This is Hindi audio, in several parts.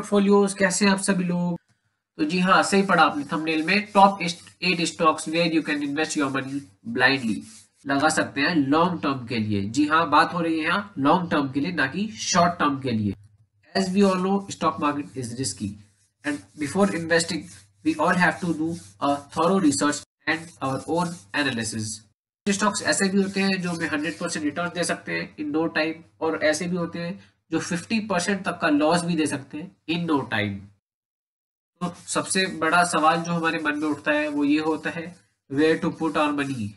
पोर्टफोलियोज, कैसे हैं आप सभी लोग। तो जी हाँ, सही पढ़ा आपने थंबनेल में। Top 8 stocks where you can invest your money blindly, लगा सकते हैं लॉन्ग टर्म के लिए। जी हाँ, बात हो रही है यहाँ लॉन्ग टर्म के लिए, ना कि शॉर्ट टर्म के लिए। As we all know, stock market is risky and before investing we all have to do a thorough research and our own analysis. Stocks ऐसे भी होते हैं जो हमें 100% रिटर्न दे सकते हैं इन नो टाइम, और ऐसे भी होते हैं जो 50% तक का लॉस भी दे सकते हैं इन नो टाइम। तो सबसे बड़ा सवाल जो हमारे मन में उठता है वो ये होता है, where to put our money,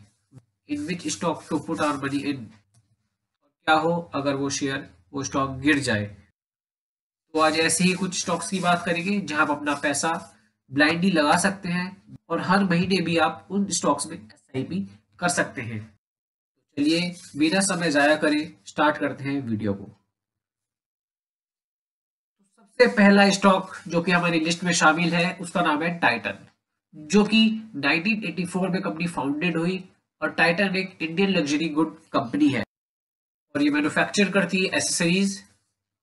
in which stock to put our money in. क्या हो अगर वो स्टॉक गिर जाए। तो आज ऐसे ही कुछ स्टॉक्स की बात करेंगे जहां आप अपना पैसा ब्लाइंडली लगा सकते हैं और हर महीने भी आप उन स्टॉक्स में एसआईपी कर सकते हैं। चलिए बिना समय जाया करे स्टार्ट करते हैं वीडियो को। सबसे पहला स्टॉक जो कि हमारी लिस्ट में शामिल है उसका नाम है टाइटन, जो कि 1984 में कंपनी फाउंडेड हुई। और टाइटन एक इंडियन लग्जरी गुड कंपनी है और ये मैन्युफैक्चर करती है accessories,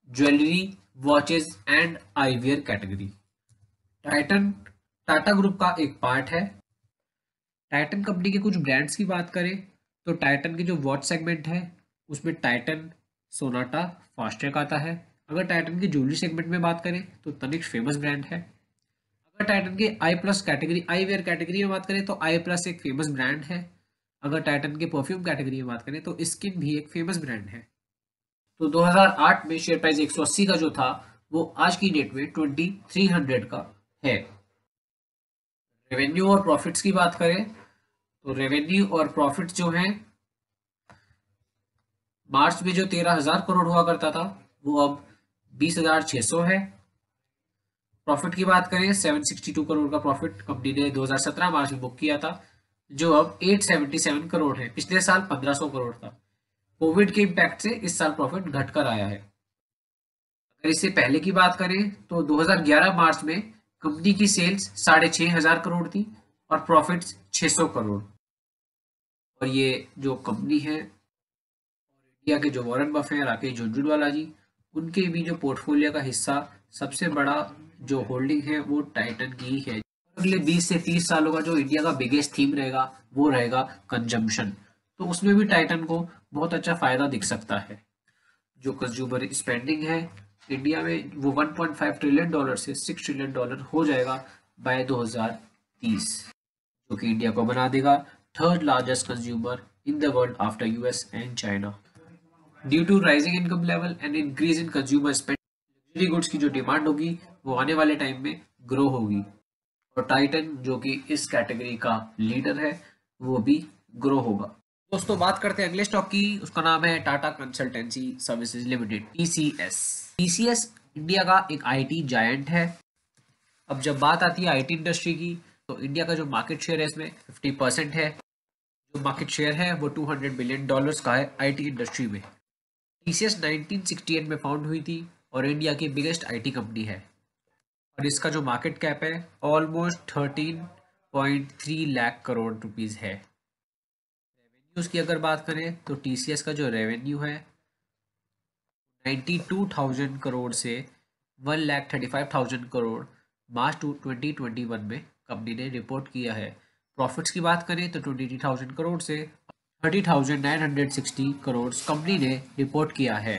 jewellery, watches and eyewear category. Titan Tata group का एक पार्ट है। टाइटन कंपनी के कुछ ब्रांड्स की बात करें तो टाइटन की जो वॉच सेगमेंट है उसमें टाइटन, सोनाटा, फास्ट्रैक आता है। अगर टाइटन की ज्वेलरी सेगमेंट में बात करें तो तनिष्क फेमस ब्रांड है। अगर टाइटन के eye plus category, eyewear category में बात करें तो आई प्लस एक फेमस ब्रांड है। अगर टाइटन के परफ्यूम कैटेगरी में बात करें तो स्किन भी एक फेमस ब्रांड है। तो 2008 में शेयर प्राइस 180 का जो था वो आज की डेट में 2300 का है। रेवेन्यू और प्रॉफिट्स की बात करें तो रेवेन्यू और प्रॉफिट जो है, मार्च में जो 13,000 करोड़ हुआ करता था वो अब 20,600 है। प्रॉफिट की बात करें 762 करोड़ का प्रॉफिट कंपनी ने 2017 मार्च में बुक किया था, जो अब 877 करोड़ है। पिछले साल 1500 करोड़ था। कोविड के इम्पैक्ट से इस साल प्रॉफिट घटकर आया है। अगर इससे पहले की बात करें तो 2011 मार्च में कंपनी की सेल्स 6,500 करोड़ थी और प्रॉफिट्स 600 करोड़। और ये जो कंपनी है, इंडिया के जो वॉरेन बफे हैं, राकेश झुनझुनवाला जी, उनके भी जो पोर्टफोलियो का हिस्सा सबसे बड़ा जो होल्डिंग है वो टाइटन की ही है। अगले 20 से 30 सालों का जो इंडिया का बिगेस्ट थीम रहेगा वो रहेगा कंजम्पशन। तो उसमें भी टाइटन को बहुत अच्छा फायदा दिख सकता है। जो कंज्यूमर स्पेंडिंग है इंडिया में वो 1.5 ट्रिलियन डॉलर से 6 ट्रिलियन डॉलर हो जाएगा बाय 2030, जो कि इंडिया को बना देगा third largest consumer in the world after US and China. Due to rising income level and increase in consumer spending, luxury goods की जो डिमांड होगी वो आने वाले टाइम में ग्रो होगी और टाइटन जो कि इस कैटेगरी का लीडर है वो भी ग्रो होगा। दोस्तों बात करते हैं अगले स्टॉक की, उसका नाम है Tata consultancy services limited, TCS. TCS India का एक आईटी जायंट है। अब जब बात आती है आईटी इंडस्ट्री की तो इंडिया का जो मार्केट शेयर है इसमें 50% है। जो मार्केट शेयर है वो $200 बिलियन का है आईटी इंडस्ट्री में। टीसीएस 1968 में फाउंड हुई थी और इंडिया की बिगेस्ट आईटी कंपनी है और इसका जो मार्केट कैप है ऑलमोस्ट 13.3 लाख करोड़ रुपीस है। रेवेन्यूज की अगर बात करें तो टीसीएस का जो रेवेन्यू है 92,000 करोड़ से 1,35,000 करोड़ मार्च 2021 में कंपनी ने रिपोर्ट किया है। प्रॉफिट्स की बात करें तो 23,000 करोड़ से 30,960 करोड़ कंपनी ने रिपोर्ट किया है।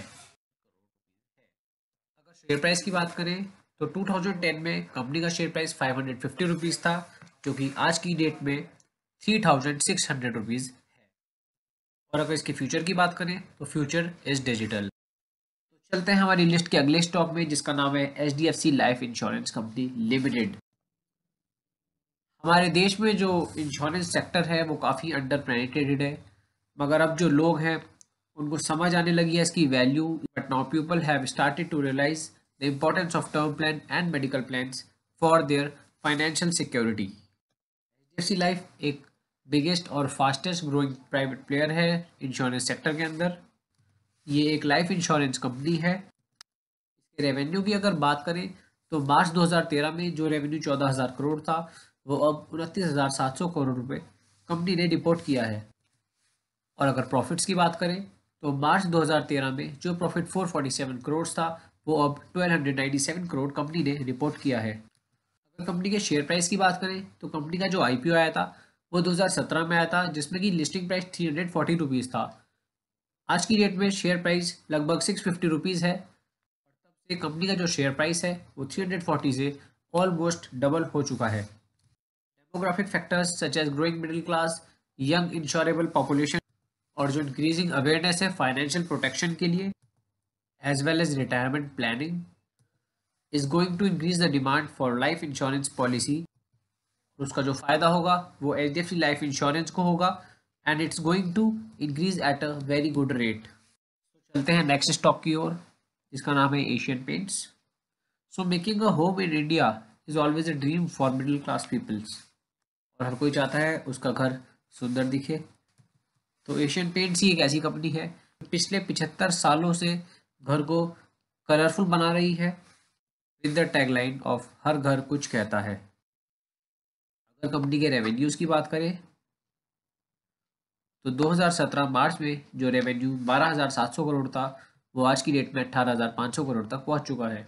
अगर शेयर प्राइस की बात करें तो 2010 में कंपनी का शेयर प्राइस 550 रुपीज़ था, जो कि आज की डेट में 3,600 रुपीज़ है। और अगर इसके फ्यूचर की बात करें तो फ्यूचर इज डिजिटल। तो चलते हैं हमारी लिस्ट के अगले स्टॉक में जिसका नाम है HDFC life insurance company limited. हमारे देश में जो इंश्योरेंस सेक्टर है वो काफ़ी अंडर पेनिट्रेटेड है, मगर अब जो लोग हैं उनको समझ आने लगी है इसकी value. But now people have started to realise the importance of term plan and medical plans for their financial security. HDFC Life एक बिगेस्ट और फास्टेस्ट ग्रोइंग प्राइवेट प्लेयर है इंश्योरेंस सेक्टर के अंदर। ये एक लाइफ इंश्योरेंस कंपनी है। इसके रेवेन्यू की अगर बात करें तो मार्च 2013 में जो रेवेन्यू 14,000 करोड़ था वो अब 29,700 करोड़ रुपए कंपनी ने रिपोर्ट किया है। और अगर प्रॉफिट्स की बात करें तो मार्च 2013 में जो प्रॉफिट 447 करोड़ था वो अब 1297 करोड़ कंपनी ने रिपोर्ट किया है। अगर कंपनी के शेयर प्राइस की बात करें तो कंपनी का जो आईपीओ आया था वो 2017 में आया था, जिसमें कि लिस्टिंग प्राइस 340 रुपीज़ था। आज की डेट में शेयर प्राइस लगभग 650 रुपीज़ है। ये कंपनी का जो शेयर प्राइस है वो 340 से ऑलमोस्ट डबल हो चुका है। Demographic factors such as growing middle class, young insurable population और जो इंक्रीजिंग अवेयरनेस है फाइनेंशियल प्रोटेक्शन के लिए as well as retirement planning is going to increase the demand for life insurance policy. उसका जो फायदा होगा वो एचडीएफसी लाइफ इंश्योरेंस को होगा and it's going to increase at a very good rate. चलते हैं नेक्स्ट स्टॉक की ओर, जिसका नाम है Asian Paints. So making a home in India is always a dream for middle class peoples, और हर कोई चाहता है उसका घर सुंदर दिखे। तो एशियन पेंट्स ही एक ऐसी कंपनी है जो पिछले 75 सालों से घर को कलरफुल बना रही है with the tagline of her घर कुछ कहता है। अगर कंपनी के रेवेन्यूज़ की बात करें तो 2017 मार्च में जो रेवेन्यू 12,700 करोड़ था वो आज की डेट में 18,500 करोड़ तक पहुंच चुका है।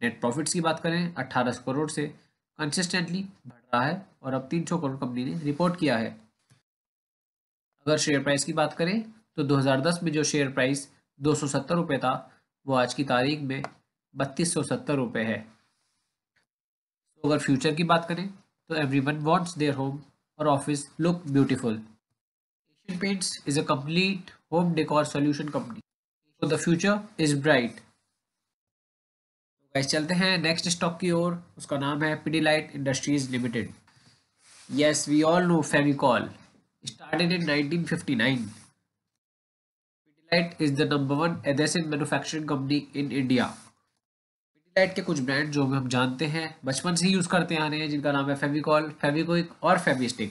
नेट प्रॉफिट्स की बात करें 1800 करोड़ से कंसिस्टेंटली बढ़ रहा है और अब 300 करोड़ कंपनी ने रिपोर्ट किया है। अगर शेयर प्राइस की बात करें तो 2010 में जो शेयर प्राइस 270 रुपये था वो आज की तारीख में 3270 रुपये है। तो अगर फ्यूचर की बात करें तो एवरीवन वांट्स देयर होम और office look beautiful. Asian Paints is a complete home decor solution company, so the future is bright। Guys चलते हैं नेक्स्ट स्टॉक की ओर, उसका नाम है Pidilite Industries Limited. Yes we all know Favicol started in 1959। Pidilite is the number one adhesive manufacturing company in India. Pidilite के कुछ ब्रांड जो हम जानते हैं बचपन से ही यूज करते आ रहे हैं, जिनका नाम है फेविकॉल, फेविक्विक और फेविस्टिक।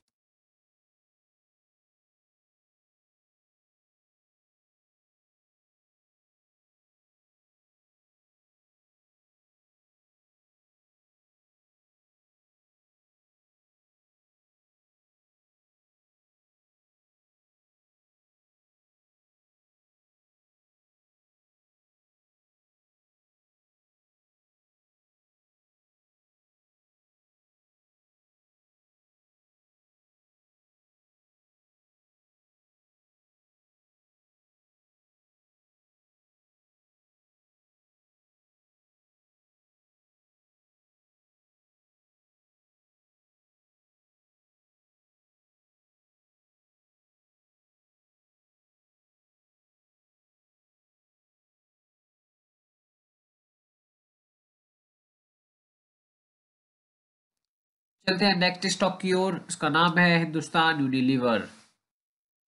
चलते हैं नेक्स्ट स्टॉक की ओर, उसका नाम है Hindustan Unilever,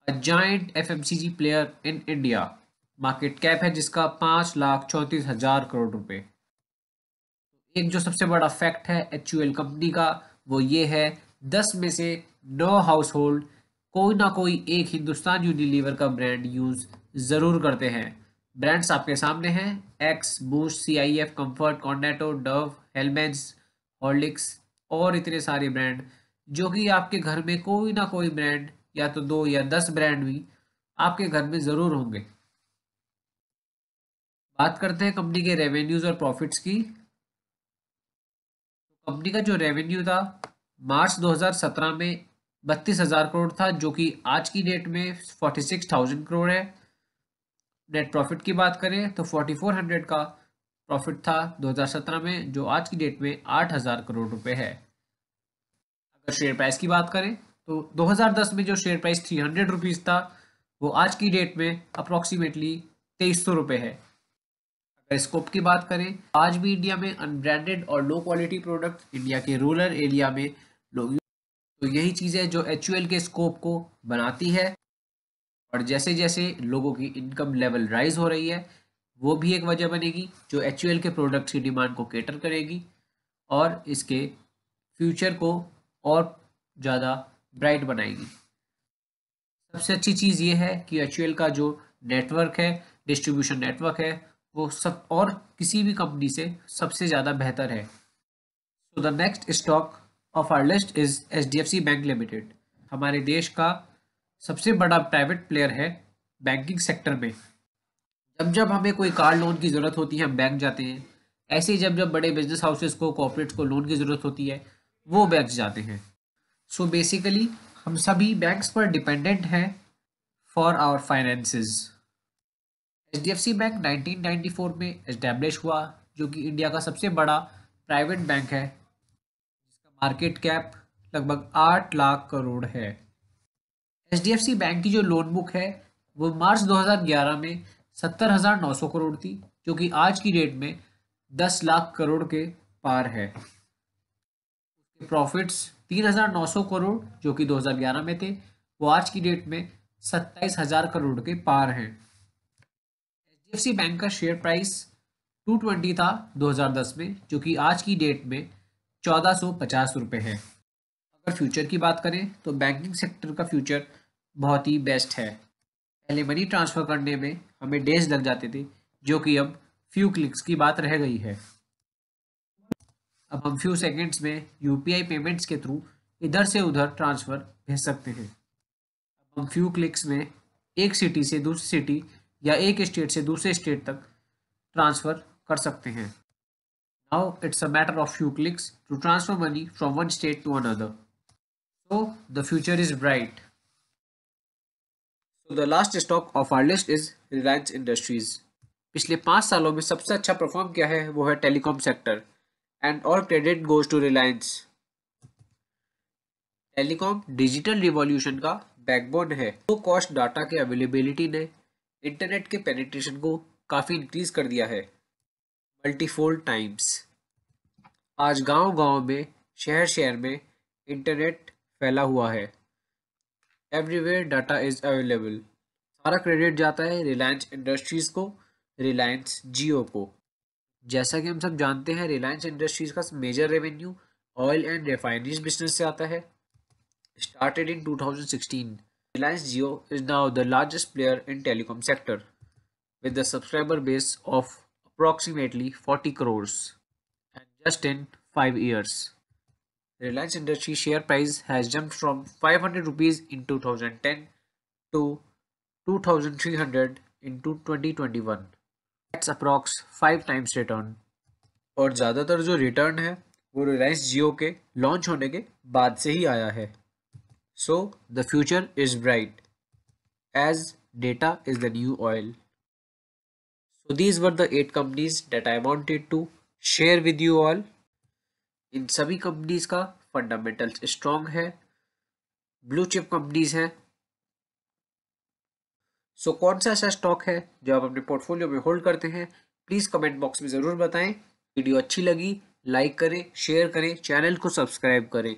a giant FMCG player in India. Market cap है जिसका 5,34,000 करोड़ रुपए। एक जो सबसे बड़ा फैक्ट है एचयूएल कंपनी का वो ये है, 10 में से 9 हाउस होल्ड कोई ना कोई एक हिंदुस्तान यूनिलीवर का ब्रांड यूज जरूर करते हैं। ब्रांड्स आपके सामने हैं, Axe, Boost, CIF, Comfort, Cornetto, Dove, Hellmann's, Horlicks और इतने सारे ब्रांड जो कि आपके घर में कोई ना कोई ब्रांड या तो 2 या 10 ब्रांड भी आपके घर में जरूर होंगे। बात करते हैं कंपनी के रेवेन्यूज और प्रॉफिट्स की। कंपनी का जो रेवेन्यू था मार्च 2017 में 32,000 करोड़ था, जो कि आज की डेट में 46,000 करोड़ है। नेट प्रॉफिट की बात करें तो 4400 का प्रॉफिट था 2017 में, जो आज की डेट में 8,000 करोड़ रुपए है। अगर शेयर प्राइस की बात करें तो 2010 में जो शेयर प्राइस 300 रुपीज़ था वो आज की डेट में अप्रोक्सीमेटली 2300 रुपये है। अगर स्कोप की बात करें, आज भी इंडिया में अनब्रांडेड और लो क्वालिटी प्रोडक्ट इंडिया के रूरल एरिया में लोग, तो यही चीज़ें जो एचयूएल के स्कोप को बनाती है। और जैसे जैसे लोगों की इनकम लेवल राइज हो रही है वो भी एक वजह बनेगी जो एचयूएल के प्रोडक्ट्स की डिमांड को केटर करेगी और इसके फ्यूचर को और ज़्यादा ब्राइट बनाएगी। सबसे अच्छी चीज़ ये है कि एचयूएल का जो नेटवर्क है, डिस्ट्रीब्यूशन नेटवर्क है, वो सब और किसी भी कंपनी से सबसे ज़्यादा बेहतर है। So the next stock of our list is HDFC Bank Limited. हमारे देश का सबसे बड़ा प्राइवेट प्लेयर है बैंकिंग सेक्टर में। जब जब हमें कोई कार लोन की ज़रूरत होती है हम बैंक जाते हैं, ऐसे ही जब जब बड़े बिजनेस हाउसेस को, कॉर्पोरेट्स को लोन की ज़रूरत होती है वो बैंक जाते हैं। सो बेसिकली हम सभी बैंक्स पर डिपेंडेंट हैं for our finances. HDFC Bank 1994 में एस्टैब्लिश हुआ, जो कि इंडिया का सबसे बड़ा प्राइवेट बैंक है, जिसका मार्केट कैप लगभग 8 लाख करोड़ है। HDFC बैंक की जो लोन बुक है वो मार्च 2011 में 70,900 करोड़ थी, जो कि आज की डेट में 10 लाख करोड़ के पार है। प्रॉफिट्स 3,900 करोड़ जो कि 2011 में थे, वो आज की डेट में 27,000 करोड़ के पार हैं। HDFC बैंक का शेयर प्राइस 220 था 2010 में, जो कि आज की डेट में 1450 रुपये है। अगर फ्यूचर की बात करें तो बैंकिंग सेक्टर का फ्यूचर बहुत ही बेस्ट है। पहले मनी ट्रांसफ़र करने में हमें डेज लग जाते थे, जो कि अब फ्यू क्लिक्स की बात रह गई है। अब हम फ्यू सेकंड्स में UPI पेमेंट्स के थ्रू इधर से उधर ट्रांसफ़र भेज सकते हैं। अब हम फ्यू क्लिक्स में एक सिटी से दूसरी सिटी या एक स्टेट से दूसरे स्टेट तक ट्रांसफ़र कर सकते हैं। Now it's a matter of few clicks to transfer money from one state to another. So the future is bright. So the last stock of our list is Reliance Industries. पिछले 5 सालों में सबसे अच्छा परफॉर्म किया है वो है telecom sector, and all credit goes to Reliance. Telecom digital revolution का बैकबोन है। लो कॉस्ट डाटा के अवेलेबिलिटी ने इंटरनेट के पेनिट्रेशन को काफ़ी इंक्रीज कर दिया है, मल्टीफोल्ड टाइम्स। आज गांव-गांव में, शहर शहर में इंटरनेट फैला हुआ है। Everywhere data is available. सारा क्रेडिट जाता है रिलायंस इंडस्ट्रीज को, रिलायंस जियो को। जैसा कि हम सब जानते हैं, रिलायंस इंडस्ट्रीज का major revenue oil and refineries business से आता है। Started in 2016, Reliance Jio is now the largest player in telecom sector with a subscriber base of approximately 40 crores, and just in 5 years. Reliance Industries share price has jumped from 500 rupees in 2010 to 2,300 in 2021. That's approx 5 times return. और ज़्यादातर जो रिटर्न है वो रिलायंस जियो के लॉन्च होने के बाद से ही आया है। So the future is bright, as data is the new oil. So these were the 8 companies that I wanted to share with you all. इन सभी कंपनीज का फंडामेंटल्स स्ट्रॉन्ग है, ब्लू चिप कंपनीज हैं। सो कौन सा ऐसा स्टॉक है जो आप अपने पोर्टफोलियो में होल्ड करते हैं, प्लीज़ कमेंट बॉक्स में ज़रूर बताएं। वीडियो अच्छी लगी लाइक करें, शेयर करें, चैनल को सब्सक्राइब करें।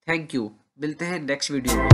थैंक यू, मिलते हैं नेक्स्ट वीडियो में।